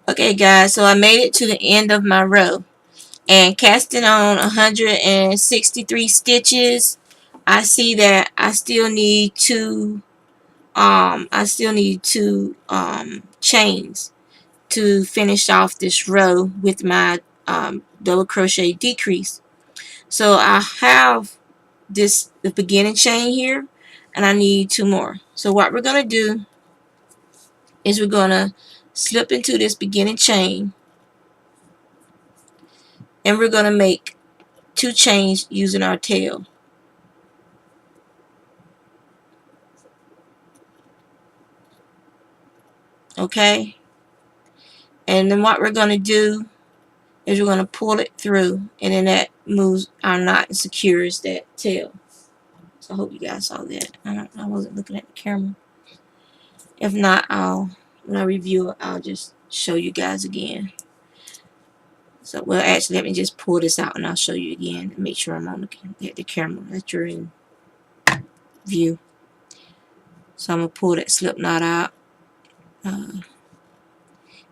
Okay guys, so I made it to the end of my row, and casting on 163 stitches, I see that I still need two chains to finish off this row with my double crochet decrease. So I have the beginning chain here, and I need two more. So what we're gonna do is we're gonna slip into this beginning chain, and we're gonna make two chains using our tail. Okay, and then what we're gonna do is we're gonna pull it through, and then that moves our knot and secures that tail. So I hope you guys saw that. I wasn't looking at the camera. If not, when I review it, I'll just show you guys again. So, well, actually, let me just pull this out and I'll show you again and make sure I'm on the camera that you're in view. So I'm going to pull that slip knot out. And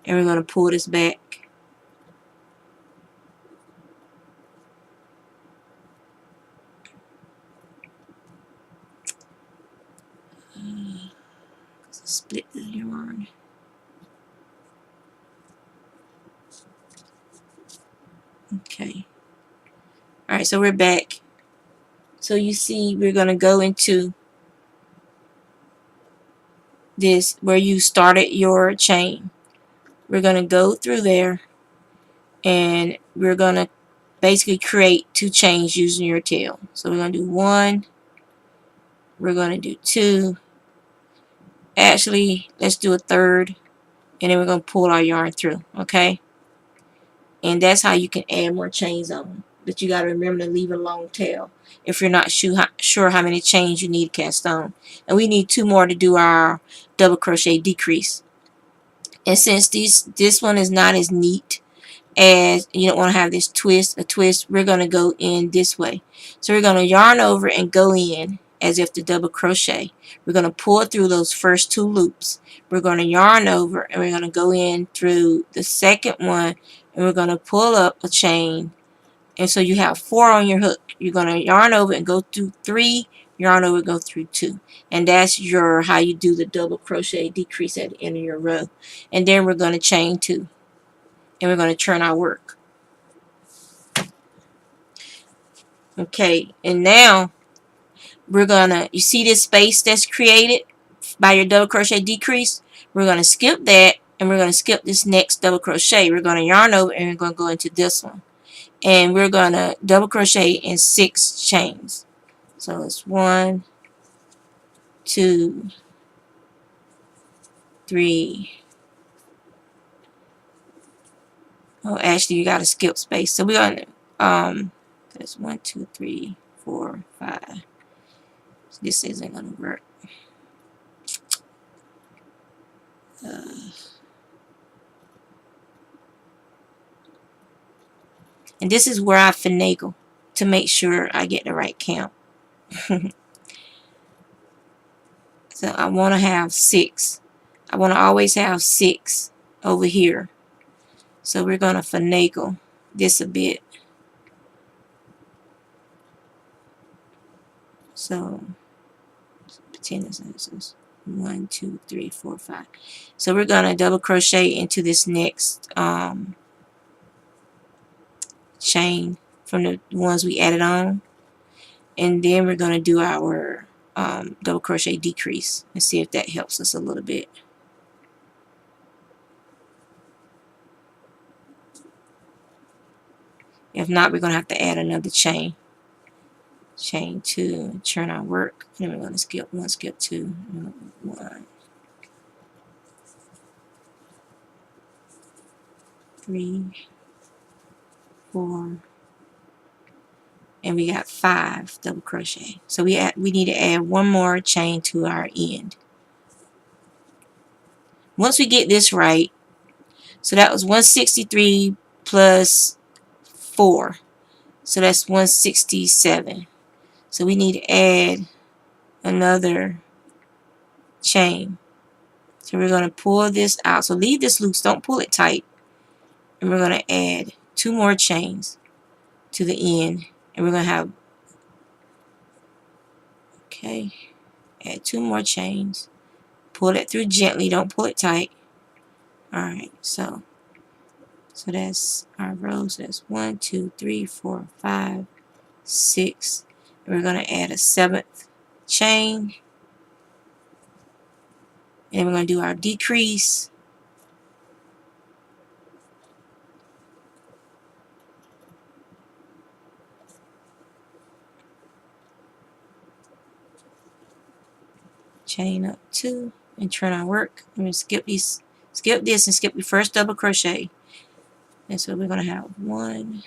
we're going to pull this back. Split the yarn. Okay. Alright, so we're back. So you see we're going to go into this where you started your chain. We're going to go through there, and we're going to basically create two chains using your tail. So we're going to do one, we're going to do two, actually let's do a third, and then we're going to pull our yarn through. Okay, and that's how you can add more chains on, but you got to remember to leave a long tail if you're not sure how many chains you need to cast on. And we need two more to do our double crochet decrease. And since this one is not as neat, as you don't want to have this twist, we're going to go in this way. So we're going to yarn over and go in as if to double crochet. We're going to pull through those first two loops. We're going to yarn over, and we're going to go in through the second one, and we're going to pull up a chain. And so you have 4 on your hook. You're going to yarn over and go through 3, yarn over, go through 2. And that's how you do the double crochet decrease at the end of your row. And then we're going to chain 2. And we're going to turn our work. Okay, and now we're gonna, you see this space that's created by your double crochet decrease? We're gonna skip that, and we're gonna skip this next double crochet. We're gonna yarn over, and we're gonna go into this one, and we're gonna double crochet in 6 chains. So it's 1, 2, 3. Oh, actually, you gotta skip space. So we're gonna that's 1, 2, 3, 4, 5. This isn't gonna work. And this is where I finagle to make sure I get the right count. So I want to have 6. I want to always have 6 over here. So we're going to finagle this a bit. So pretend this is 1, 2, 3, 4, 5. So we're going to double crochet into this next chain from the ones we added on, and then we're going to do our double crochet decrease and see if that helps us a little bit. If not, we're going to have to add another chain. Chain 2, turn our work. Then we're going to skip 1, skip 2, 1, 3, 4, and we got 5 double crochet. So we need to add one more chain to our end. Once we get this right, so that was 163 plus 4, so that's 167. So we need to add another chain. So we're going to pull this out. So leave this loose, don't pull it tight. And we're going to add 2 more chains to the end. And we're going to have, okay, add 2 more chains. Pull it through gently, don't pull it tight. Alright, so that's our rows. So that's 1, 2, 3, 4, 5, 6. And we're going to add a 7th chain. And we're going to do our decrease. Chain up 2 and turn our work. I'm going to skip this and skip the first double crochet. And so we're going to have 1,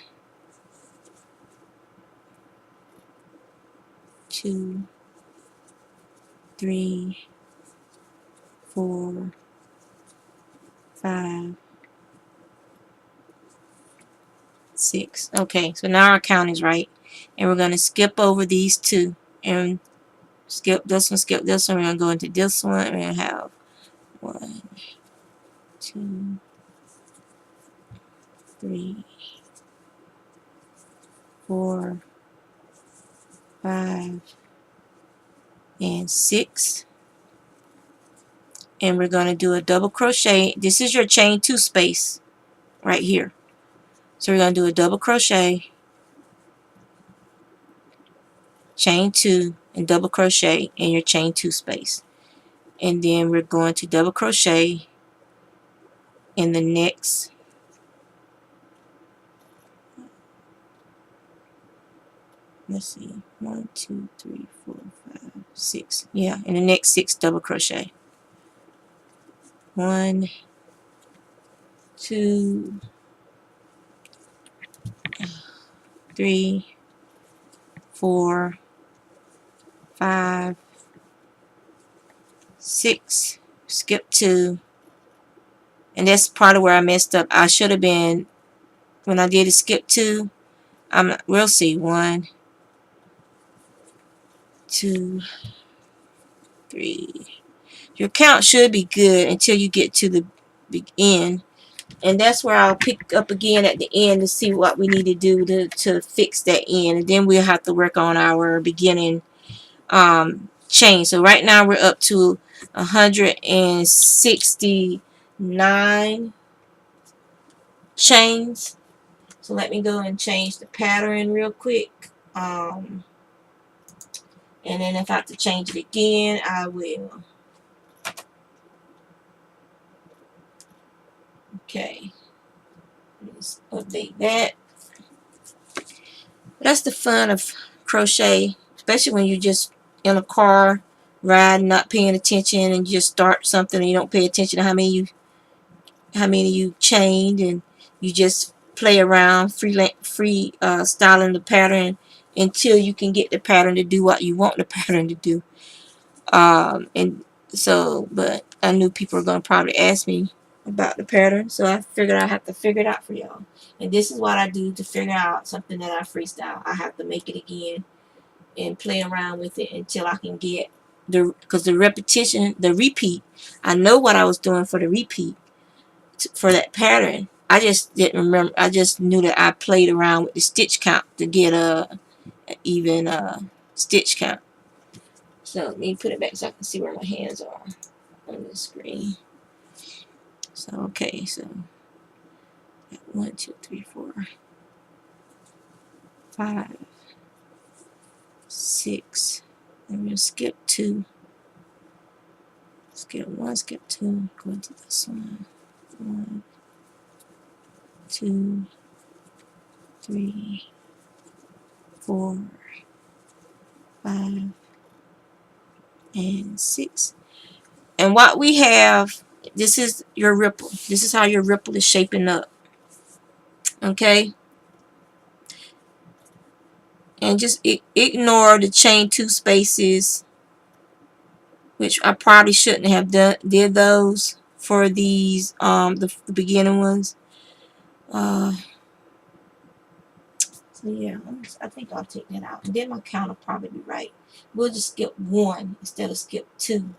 2, 3, 4, 5, 6. Okay, so now our count is right. And we're going to skip over these 2 and skip this one, skip this one. We're going to go into this one. We're going to have 1, 2, 3, 4, 5, and 6. And we're going to do a double crochet. This is your chain 2 space right here. So we're going to do a double crochet, chain 2, and double crochet in your chain 2 space. And then we're going to double crochet in the next, let's see, 1, 2, 3, 4, 5, 6. Yeah, in the next 6 double crochet. 1, 2, 3, 4, 5, 6. Skip 2. And that's part of where I messed up. I should have been, when I did a skip 2, we'll see. 1, 2, 3. Your count should be good until you get to the end. And that's where I'll pick up again at the end to see what we need to do to fix that end. And then we'll have to work on our beginning chain. So right now we're up to 169 chains. So let me go and change the pattern real quick. And then if I have to change it again, I will. Okay. Let's update that. That's the fun of crochet, especially when you're just in a car riding, not paying attention, and you just start something and you don't pay attention to how many you chained, and you just play around free styling the pattern until you can get the pattern to do what you want the pattern to do. And so, but I knew people were going to probably ask me about the pattern, so I figured I have to figure it out for y'all. And this is what I do to figure out something that I freestyle. I have to make it again and play around with it until I can get because the repetition, the repeat, I know what I was doing for the repeat for that pattern. I just didn't remember. I just knew that I played around with the stitch count to get a even stitch count. So let me put it back so I can see where my hands are on the screen. So okay, so 1, 2, 3, 4, 5, 6. I'm gonna skip 2. Skip 1, skip 2. Go into this one. 1, 2, 3, 4, 5, and 6. And what we have, this is your ripple. This is how your ripple is shaping up. Okay? And just ignore the chain 2 spaces, which I probably shouldn't have did those for these the beginning ones. So yeah, I think I'll take that out, and then my count will probably be right. We'll just skip 1 instead of skip 2.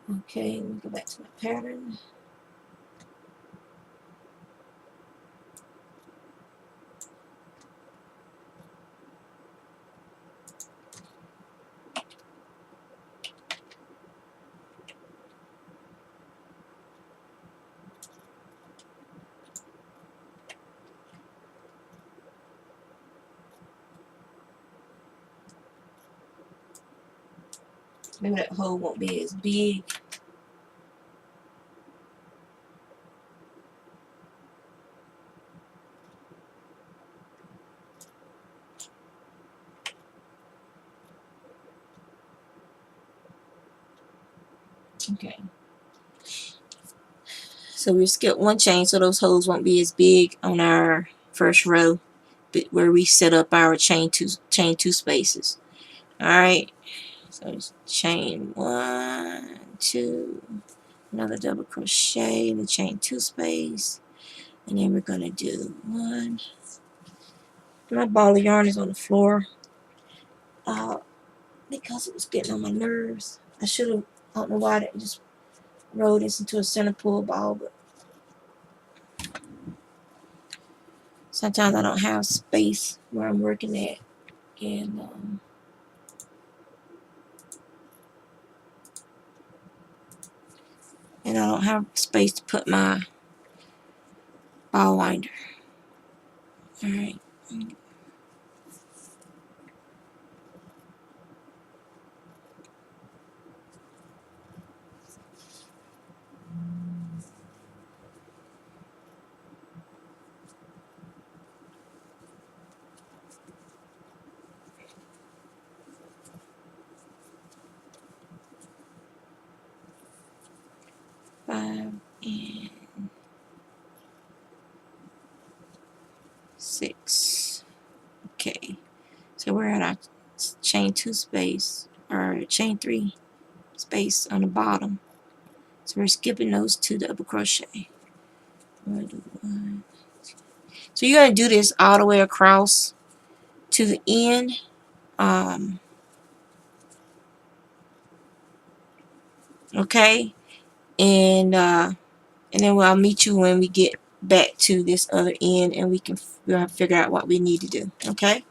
Okay, let me go back to my pattern. Maybe that hole won't be as big. Okay. So we skip one chain so those holes won't be as big on our first row, but where we set up our chain two spaces. Alright. So it's chain 1, 2, another double crochet in the chain 2 space, and then we're gonna do 1. My ball of yarn is on the floor because it was getting on my nerves. I should have, I don't know why I didn't just roll this into a center pull ball, but sometimes I don't have space where I'm working at, and I don't have space to put my ball winder. Alright. Five and 6. Okay. So we're at our chain 2 space, or chain 3 space on the bottom. So we're skipping those 2 double crochet. So you're going to do this all the way across to the end. Okay, and then I'll meet you when we get back to this other end, and we'll figure out what we need to do. Okay.